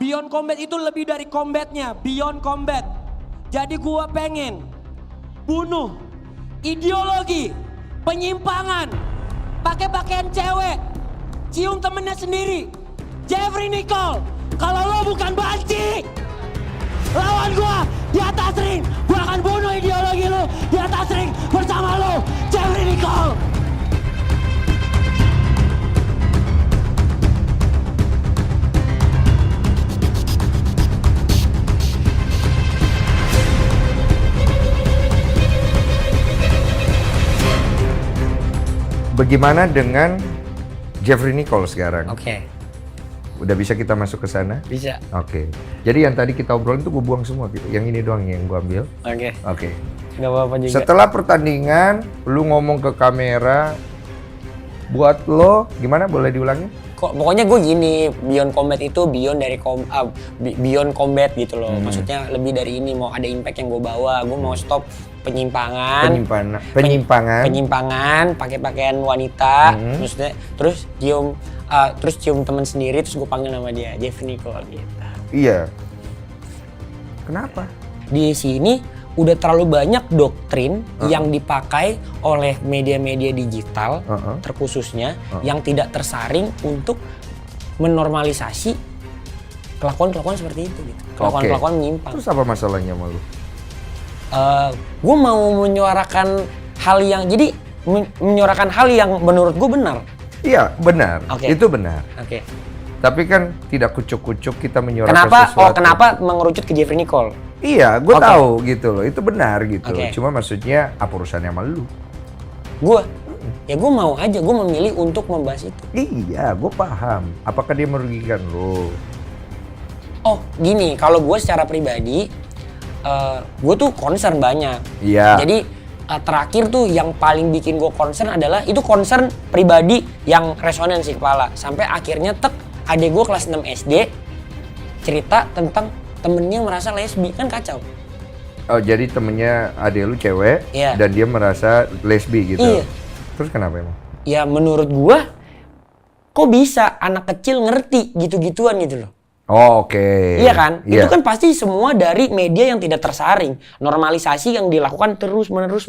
Beyond Combat itu lebih dari combatnya, beyond combat. Jadi gua pengen bunuh ideologi, penyimpangan, pakai pakaian cewek, cium temennya sendiri. Jeffrey Nicole, kalau lo bukan banci, lawan gua di atas ring. Gua akan bunuh ideologi lo di atas ring bersama lo, Jeffrey Nicole. Bagaimana dengan Jeffrey Nicole sekarang? Oke. Udah bisa kita masuk ke sana? Bisa. Oke. Jadi yang tadi kita obrolin tuh gue buang semua gitu. Yang ini doang yang gue ambil. Oke. Oke. Gak apa-apa juga. Setelah pertandingan, lu ngomong ke kamera, buat lo gimana? Boleh diulangi? Pokoknya gue gini, Beyond Combat itu beyond dari beyond combat gitu loh. Maksudnya lebih dari ini, mau ada impact yang gue bawa. Gue mau stop penyimpangan, pakai pakaian wanita, maksudnya terus cium teman sendiri, terus gue panggil nama dia Jeffrey Nicole gitu. Iya. Kenapa? Di sini udah terlalu banyak doktrin yang dipakai oleh media-media digital, terkhususnya yang tidak tersaring untuk menormalisasi kelakuan-kelakuan seperti itu gitu. Kelakuan-kelakuan menyimpang. Terus apa masalahnya sama lu? Gue mau menyuarakan hal yang menyuarakan hal yang menurut gue benar. Iya, benar. Itu benar. Oke. Tapi kan tidak kucuk-kucuk kita menyuarakan sesuatu. Kenapa mengerucut ke Jeffrey Nicole? Iya, gue tahu gitu loh. Itu benar gitu. Cuma maksudnya apa urusannya sama lu? Gue mau aja. Gue memilih untuk membahas itu. Iya, gue paham. Apakah dia merugikan lo? Oh, gini. Kalau gue secara pribadi, gue tuh concern banyak. Iya. Jadi terakhir tuh yang paling bikin gue concern adalah itu concern pribadi yang resonan sih kepala. Sampai akhirnya adek gue kelas 6 SD cerita tentang temennya merasa lesbi, kan kacau. Oh, jadi temennya adek lu cewek dan dia merasa lesbi gitu? Iya. Terus kenapa emang? Ya menurut gue, kok bisa anak kecil ngerti gitu-gituan gitu loh. Oh, oke. Iya kan? Itu kan pasti semua dari media yang tidak tersaring. Normalisasi yang dilakukan terus-menerus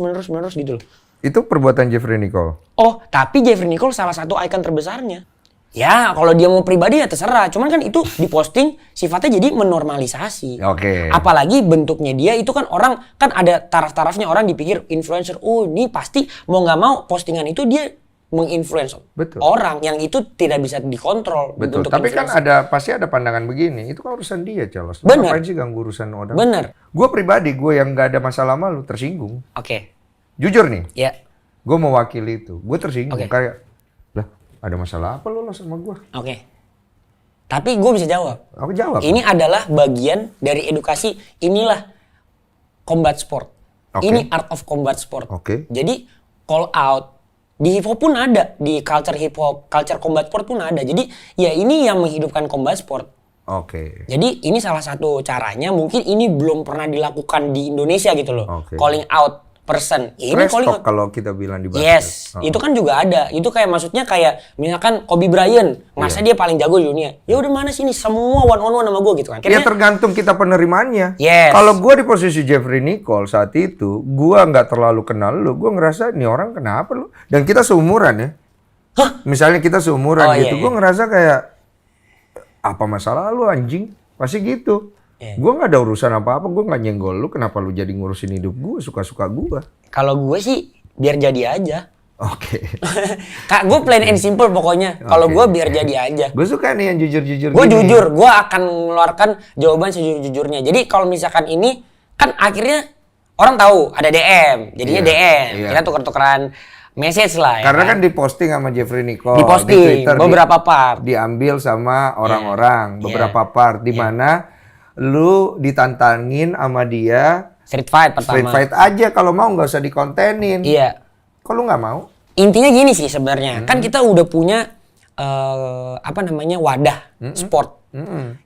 gitu loh. Itu perbuatan Jeffrey Nicole? Oh, tapi Jeffrey Nicole salah satu ikon terbesarnya. Ya, kalau dia mau pribadi ya terserah. Cuman kan itu diposting sifatnya jadi menormalisasi. Oke. Apalagi bentuknya dia itu kan orang, kan ada taraf-tarafnya, orang dipikir influencer. Oh, ini pasti mau nggak mau postingan itu dia menginfluence orang yang itu tidak bisa dikontrol. Betul. Tapi kan pasti ada pandangan begini. Itu kan urusan dia, Charles. Bener. Ngapain sih ganggu urusan orang? Bener. Gue pribadi, gue yang nggak ada masalah sama lu tersinggung. Oke. Jujur nih. Iya. Gue mewakili itu. Gue tersinggung kayak, lah ada masalah apa lo sama gue? Oke. Tapi gue bisa jawab. Aku jawab. Ini adalah bagian dari edukasi. Inilah combat sport. Ini art of combat sport. Jadi call out. Di hip hop pun ada, di culture hip hop, culture combat sport pun ada. Jadi ya ini yang menghidupkan combat sport. Jadi ini salah satu caranya, mungkin ini belum pernah dilakukan di Indonesia gitu loh. Calling out person. Ini calling out kalau kita bilang di basket. Yes, itu kan juga ada. Itu kayak maksudnya kayak misalkan Kobe Bryant, masa dia paling jago di dunia. Ya udah mana sini semua one on one sama gue gitu kan. Ya tergantung kita penerimaannya. Yes. Kalau gue di posisi Jeffrey Nicole saat itu, gue nggak terlalu kenal lu. Gue ngerasa nih orang kenapa lu? Dan kita seumuran ya. Misalnya kita seumuran gitu, gue ngerasa kayak apa masalah lu anjing? Pasti gitu. Gue nggak ada urusan apa-apa, gue nggak nyenggol lu. Kenapa lu jadi ngurusin hidup gue? Suka-suka gue. Kalau gue sih biar jadi aja. Kak, gue plain and simple pokoknya. Kalau gue biar jadi aja. Gue suka nih yang jujur-jujur. Gue jujur, gue akan mengeluarkan jawaban sejujur-jujurnya. Jadi kalau misalkan ini kan akhirnya orang tahu ada DM, jadinya DM. Kita tuker-tukeran message lah. Karena kan diposting sama Jeffrey Nicole. Diposting di beberapa part. Diambil sama orang-orang, beberapa part di mana lu ditantangin sama dia street fight pertama. Street fight aja kalau mau, nggak usah dikontenin. Iya. Kok lu nggak mau? Intinya gini sih sebenarnya. Kan kita udah punya wadah sport.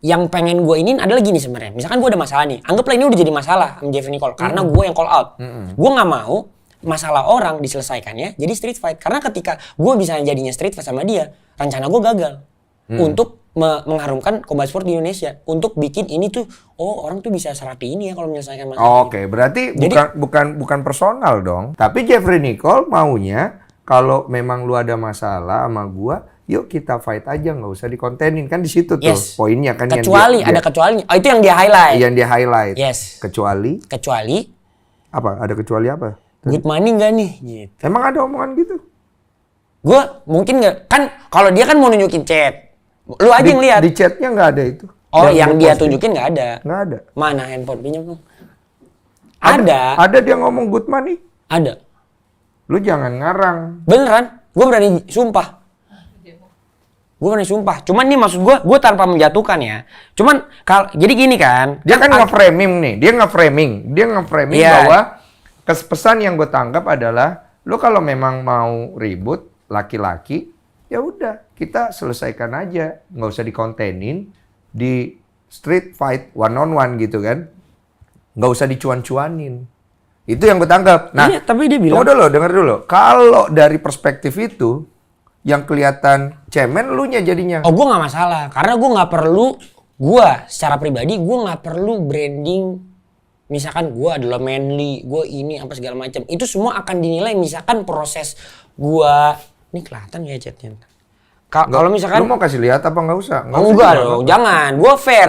Yang pengen gue iniin adalah gini sebenarnya. Misalkan gue ada masalah nih. Anggaplah ini udah jadi masalah sama Jeffrey Nicole karena gue yang call out. Gue nggak mau masalah orang diselesaikannya jadi street fight. Karena ketika gue bisa jadinya street fight sama dia, rencana gue gagal untuk mengharumkan combat sport di Indonesia untuk bikin ini tuh, oh orang tuh bisa serapi ini ya kalau menyelesaikan masalah. Oke, berarti Jadi- bukan personal dong. Tapi Jeffrey Nicole maunya kalau memang lu ada masalah sama gua, yuk kita fight aja, nggak usah dikontenin, kan di situ tuh Yes. poinnya kan. Kecuali yang ada kecualinya. Oh itu yang dia highlight. yang dia highlight. Yes. Kecuali Kecuali apa? Ada kecuali apa? good money nggak nih? Gitu. Emang ada omongan gitu? Gue mungkin nggak kan kalau dia kan mau nunjukin chat. Lu aja yang lihat. Di chatnya nggak ada itu. Oh yang dia posting. tunjukin nggak ada. Nggak ada. Mana handphone pinjam dong? Ada. Ada dia ngomong good money. Ada. Lu jangan ngarang. Beneran? Gue berani sumpah. Gue berani sumpah. Cuman nih maksud gue tanpa menjatuhkan ya. Cuman jadi gini kan. Dia kan nge-framing nih. Dia nge-framing Iya. bahwa pesan yang gue tangkap adalah lu kalau memang mau ribut laki-laki, ya udah kita selesaikan aja, nggak usah dikontenin di street fight one on one gitu kan, nggak usah dicuan-cuanin. Itu yang gue tangkap. Nah, Iya, tapi dia bilang- tunggu dulu, denger dulu. Kalau dari perspektif itu, yang kelihatan cemen lu nya jadinya. Oh gue nggak masalah. Karena gue nggak perlu. Gue secara pribadi gue nggak perlu branding. Misalkan gue adalah manly, gue ini apa segala macam. Itu semua akan dinilai. Misalkan proses gue. Ini kelihatan ya chatnya. Kalau misalkan Lu mau kasih lihat apa nggak usah? Nggak usah enggak juga, dong, nggak jangan. Gue fair.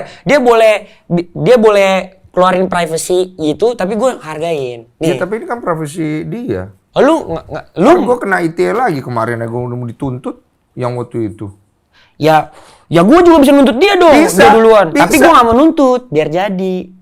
Dia boleh keluarin privacy gitu, tapi gue hargain. Ya, Nih, tapi ini kan profesi dia. lu Kan gue kena ITE lagi kemarin, gue udah mau dituntut yang waktu itu. ya gue juga bisa nuntut dia dong, Bisa, dia duluan. bisa. Tapi gue nggak mau nuntut, biar jadi.